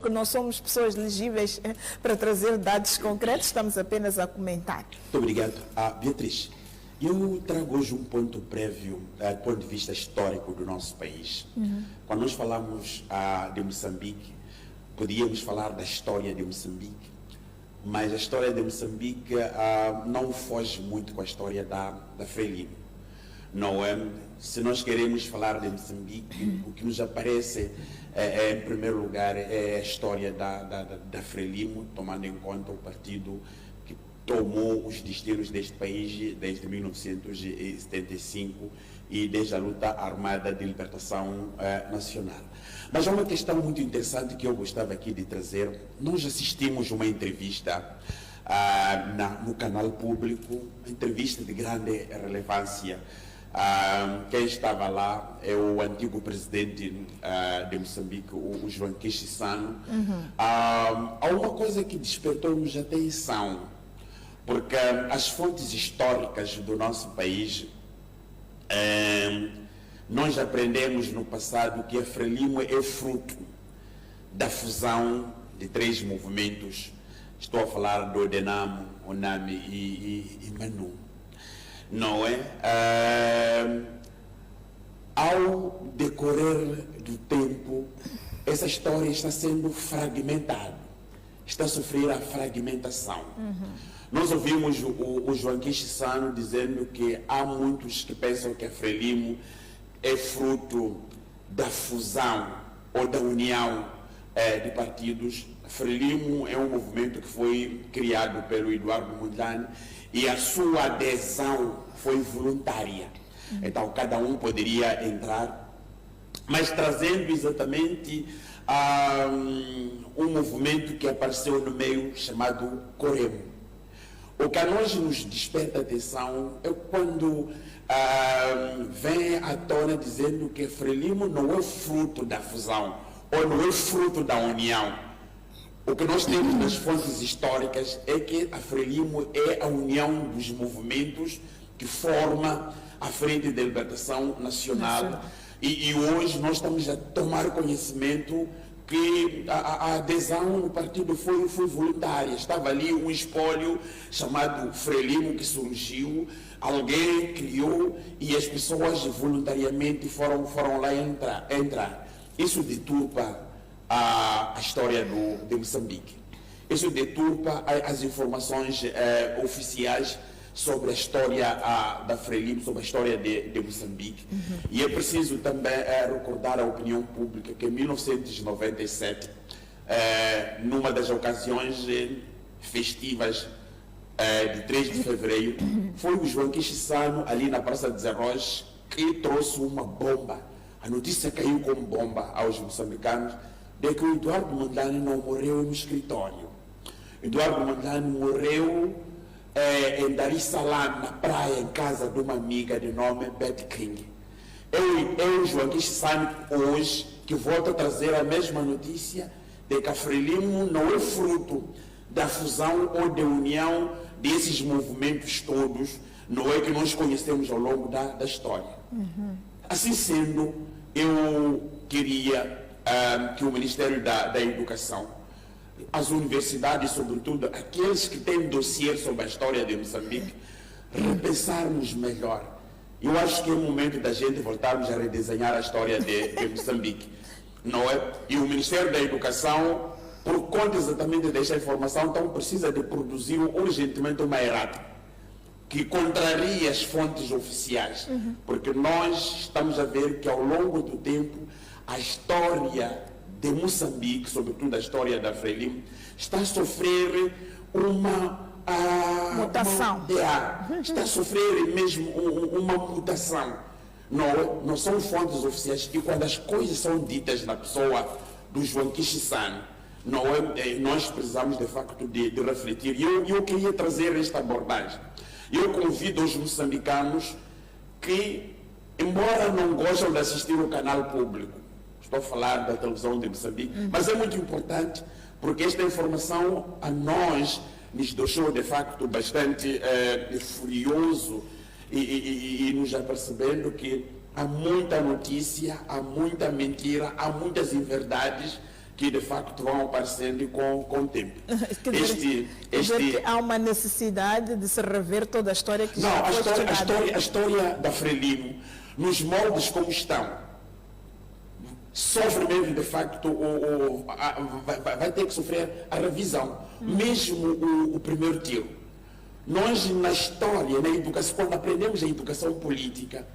que não somos pessoas elegíveis para trazer dados concretos, estamos apenas a comentar. Muito obrigado. Beatriz, eu trago hoje um ponto prévio do ponto de vista histórico do nosso país. Quando nós falamos de Moçambique, podíamos falar da história de Moçambique, mas a história de Moçambique não foge muito com a história da Frelimo. Não é? Se nós queremos falar de Moçambique, o que nos aparece em primeiro lugar é a história da Frelimo, tomando em conta o partido que tomou os destinos deste país desde 1975 e desde a luta armada de libertação nacional. Mas há uma questão muito interessante que eu gostava aqui de trazer. Nós assistimos uma entrevista no canal público, uma entrevista de grande relevância. Quem estava lá é o antigo presidente de Moçambique, o João Chissano. Há uma coisa que despertou-nos atenção, porque as fontes históricas do nosso país, nós aprendemos no passado que a Frelimo é fruto da fusão de três movimentos. Estou a falar do Odenamo, Onami e Manu. Não é? Ao decorrer do tempo, essa história está sendo fragmentada, está a sofrer a fragmentação. Nós ouvimos o João Chissano dizendo que há muitos que pensam que a Frelimo é fruto da fusão ou da união de partidos. A Frelimo é um movimento que foi criado pelo Eduardo Mondlane e a sua adesão foi voluntária. Então, cada um poderia entrar, mas trazendo exatamente um movimento que apareceu no meio chamado Coremo. O que a nós nos desperta atenção é quando vem à tona dizendo que Frelimo não é fruto da fusão, ou não é fruto da união. O que nós temos nas fontes históricas é que a Frelimo é a união dos movimentos que forma a Frente de Libertação Nacional. E hoje nós estamos a tomar conhecimento que a adesão no partido foi voluntária. Estava ali um espólio chamado Frelimo que surgiu, alguém criou e as pessoas voluntariamente foram lá entrar. Isso deturpa a história de Moçambique. Isso deturpa as informações oficiais sobre a história da Frelimo, sobre a história de Moçambique. E é preciso também recordar à opinião pública que em 1997, numa das ocasiões festivas de 3 de fevereiro, foi o João Chissano, ali na Praça de Zerroz, que trouxe uma bomba. A notícia caiu como bomba aos moçambicanos de que o Eduardo Mondlane não morreu no escritório. Eduardo Mondlane morreu em Dar es Salaam, na praia, em casa de uma amiga de nome Betty King. Eu João Chissano, hoje, que volto a trazer a mesma notícia de que a Frelimo não é fruto da fusão ou da união desses movimentos todos, não é que nós conhecemos ao longo da história. Assim sendo, eu queria que o Ministério da Educação, as universidades, sobretudo aqueles que têm dossiê sobre a história de Moçambique, repensarmos melhor. Eu acho que é o momento da gente voltarmos a redesenhar a história de Moçambique, não é? E o Ministério da Educação, por conta exatamente desta informação, então precisa de produzir urgentemente uma errata que contraria as fontes oficiais, porque nós estamos a ver que ao longo do tempo a história de Moçambique, sobretudo a história da Frelimo, está a sofrer uma mutação. Está a sofrer mesmo uma mutação. Não são fontes oficiais, e quando as coisas são ditas na pessoa do João Chissano, nós precisamos de facto de refletir. E eu queria trazer esta abordagem. Eu convido os moçambicanos que, embora não gostem de assistir o canal público, estou a falar da televisão de Moçambique, mas é muito importante porque esta informação a nós nos deixou de facto bastante furioso e nos apercebendo que há muita notícia, há muita mentira, há muitas inverdades que de facto vão aparecendo com o tempo. Quer dizer que há uma necessidade de se rever toda a história que já foi estudada. A história da Frelimo, nos moldes como estão, sofre mesmo, de facto, vai ter que sofrer a revisão, mesmo o primeiro tiro. Nós, na história, na educação, quando aprendemos a educação política,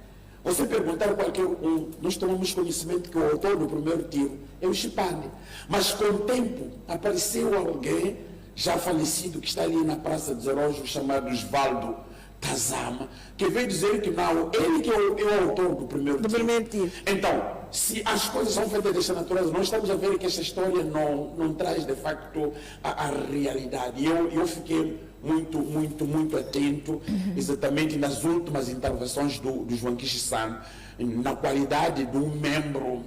você perguntar a qualquer um, nós tomamos conhecimento que o autor do primeiro tiro é o Chipane. Mas com o tempo, apareceu alguém, já falecido, que está ali na Praça dos Heróis, chamado Osvaldo Tazama, que veio dizer que não, ele que é o autor do primeiro tiro. Então, se as coisas são feitas desta natureza, nós estamos a ver que esta história não traz, de facto, a realidade. Eu fiquei muito atento, exatamente nas últimas intervenções do João Kishi-san, na qualidade de um membro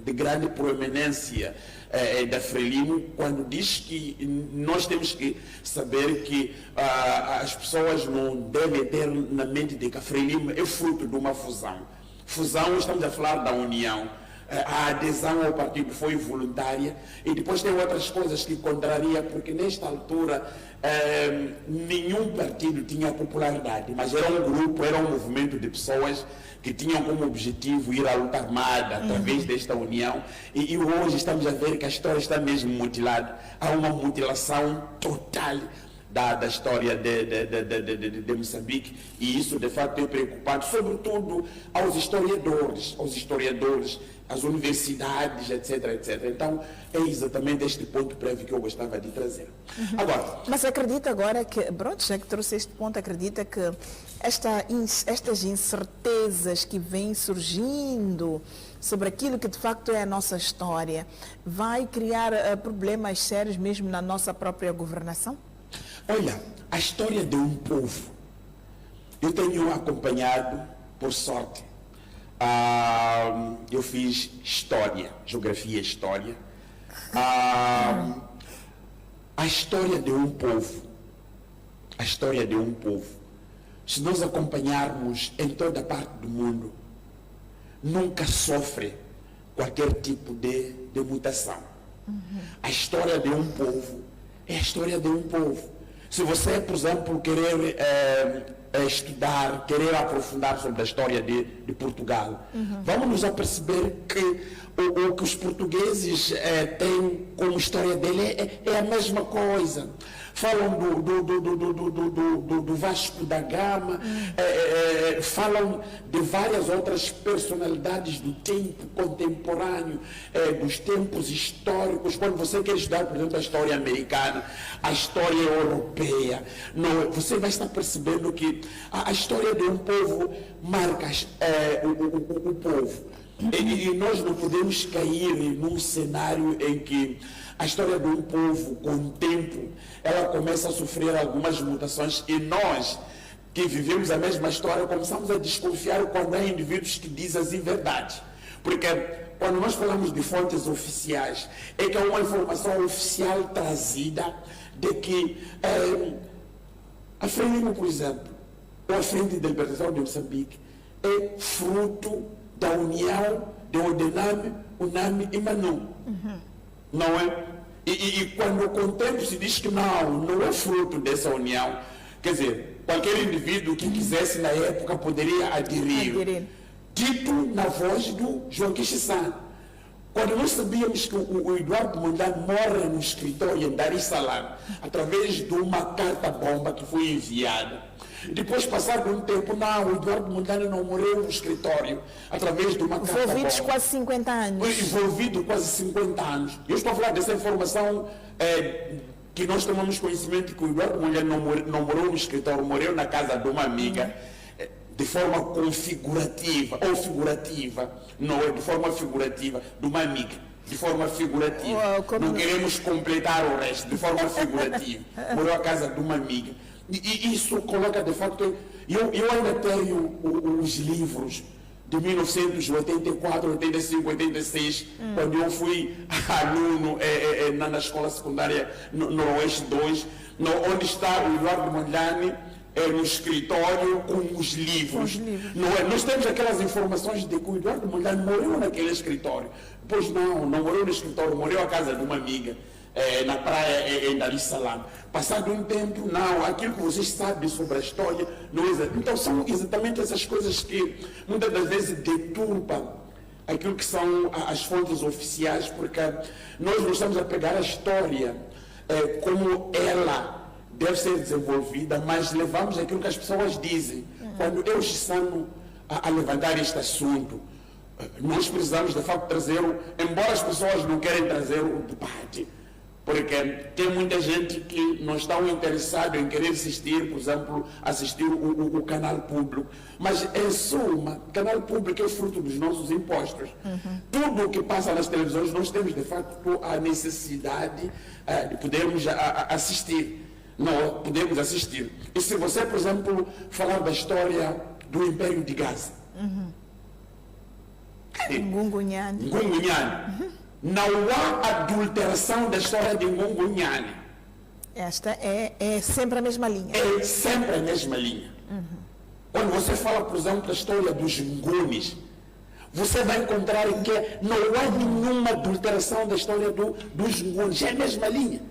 de grande proeminência da Frelimo, quando diz que nós temos que saber que as pessoas não devem ter na mente de que a Frelimo é fruto de uma fusão. Fusão, estamos a falar da união. A adesão ao partido foi voluntária e depois tem outras coisas que contraria, porque nesta altura nenhum partido tinha popularidade, mas era um grupo, era um movimento de pessoas que tinham como objetivo ir à luta armada através desta união e hoje estamos a ver que a história está mesmo mutilada. Há uma mutilação total da história de Moçambique, e isso de facto é preocupante, sobretudo aos historiadores, às universidades, etc. Então, é exatamente este ponto prévio que eu gostava de trazer. Agora, mas acredita agora que, pronto, já que trouxe este ponto, acredita que estas incertezas que vêm surgindo sobre aquilo que de facto é a nossa história, vai criar problemas sérios mesmo na nossa própria governação? Olha, a história de um povo, eu tenho acompanhado, por sorte, eu fiz história, geografia e história, a história de um povo, se nós acompanharmos em toda parte do mundo, nunca sofre qualquer tipo de mutação. A história de um povo é a história de um povo. Se você, por exemplo, querer estudar, querer aprofundar sobre a história de Portugal, vamos nos aperceber que o que os portugueses têm como história dele é a mesma coisa. Falam do Vasco da Gama, falam de várias outras personalidades do tempo contemporâneo, dos tempos históricos. Quando você quer estudar, por exemplo, a história americana, a história europeia, você vai estar percebendo que a história de um povo marca o povo. E nós não podemos cair num cenário em que a história de um povo, com o tempo, ela começa a sofrer algumas mutações e nós, que vivemos a mesma história, começamos a desconfiar quando há indivíduos que dizem as inverdades. Porque quando nós falamos de fontes oficiais, é que há uma informação oficial trazida de que a Frelimo, por exemplo, ou a Frente de Libertação de Moçambique, é fruto da união de Odename, Unami e Manu. Não é? E quando com o tempo se diz que não é fruto dessa união, quer dizer, qualquer indivíduo que quisesse na época poderia aderir. Dito na voz do João Kishi-san. Quando nós sabíamos que o Eduardo Mondlane morre no escritório em Dar es Salaam, através de uma carta-bomba que foi enviada, depois, passado um tempo, o Eduardo Mondlane não morreu no escritório, através de uma carta-bomba. Envolvidos quase 50 anos. Envolvido quase 50 anos. Eu estou a falar dessa informação que nós tomamos conhecimento que o Eduardo Mondlane não morreu no escritório, morreu na casa de uma amiga, de forma configurativa, ou figurativa, não é de forma figurativa, de uma amiga. De forma figurativa. Não queremos completar o resto, de forma figurativa. Morreu à casa de uma amiga. E isso coloca, de facto, eu ainda tenho os livros de 1984, 85, 86, quando eu fui aluno na escola secundária Noroeste 2, onde está o Eduardo Mondlane no escritório com os livros. Não é? Nós temos aquelas informações de que o Eduardo Mondlane morreu naquele escritório. Pois não morou no escritório, morou à casa de uma amiga, na praia em Dar es Salaam. Passado um tempo, não, aquilo que vocês sabem sobre a história, não é. Então são exatamente essas coisas que muitas das vezes deturpam aquilo que são as fontes oficiais, porque nós não estamos a pegar a história como ela deve ser desenvolvida, mas levamos aquilo que as pessoas dizem. Quando eu estando a levantar este assunto, nós precisamos de facto trazer, embora as pessoas não querem trazer o debate, porque tem muita gente que não está interessado em querer assistir, por exemplo, assistir o canal público, mas em suma, o canal público é fruto dos nossos impostos. Tudo o que passa nas televisões nós temos de facto a necessidade de podermos assistir. Não podemos assistir. E se você, por exemplo, falar da história do Império de Gaza, Ngungunyane. Não há adulteração da história de Ngungunyane. Esta é sempre a mesma linha. É sempre a mesma linha. Quando você fala, por exemplo, da história dos Ngunis, você vai encontrar que não há nenhuma adulteração da história dos Ngunis. É a mesma linha.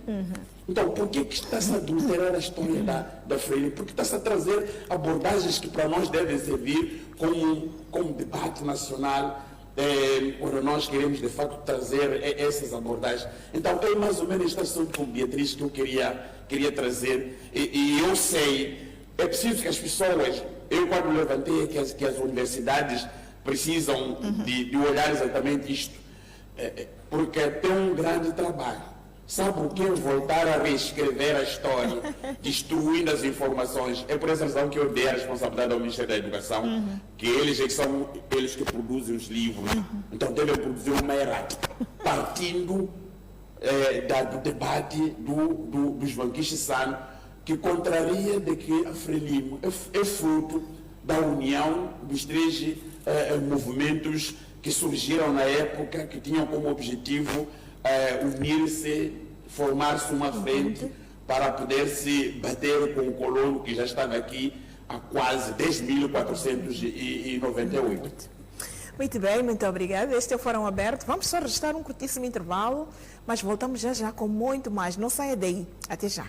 Então, por que está-se a adulterar a história da Freire? Porque está-se a trazer abordagens que para nós devem servir como debate nacional, quando nós queremos de facto trazer essas abordagens. Então é mais ou menos este assunto com Beatriz que eu queria trazer, e eu sei, é preciso que as pessoas, eu quando levantei que as universidades precisam de olhar exatamente isto, porque tem um grande trabalho. Sabe o que é voltar a reescrever a história, destruindo as informações? É por essa razão que eu dei a responsabilidade ao Ministério da Educação, que eles são eles que produzem os livros, então devem produzir uma errata, partindo do debate dos banquistas Sano, que contraria de que a Frelimo é fruto da união dos três movimentos que surgiram na época, que tinham como objetivo unir-se, formar-se uma frente para poder se bater com o colono que já estava aqui há quase 10.498. Muito bem, muito obrigada. Este é o Fórum Aberto. Vamos só registrar um curtíssimo intervalo, mas voltamos já com muito mais. Não saia daí. Até já.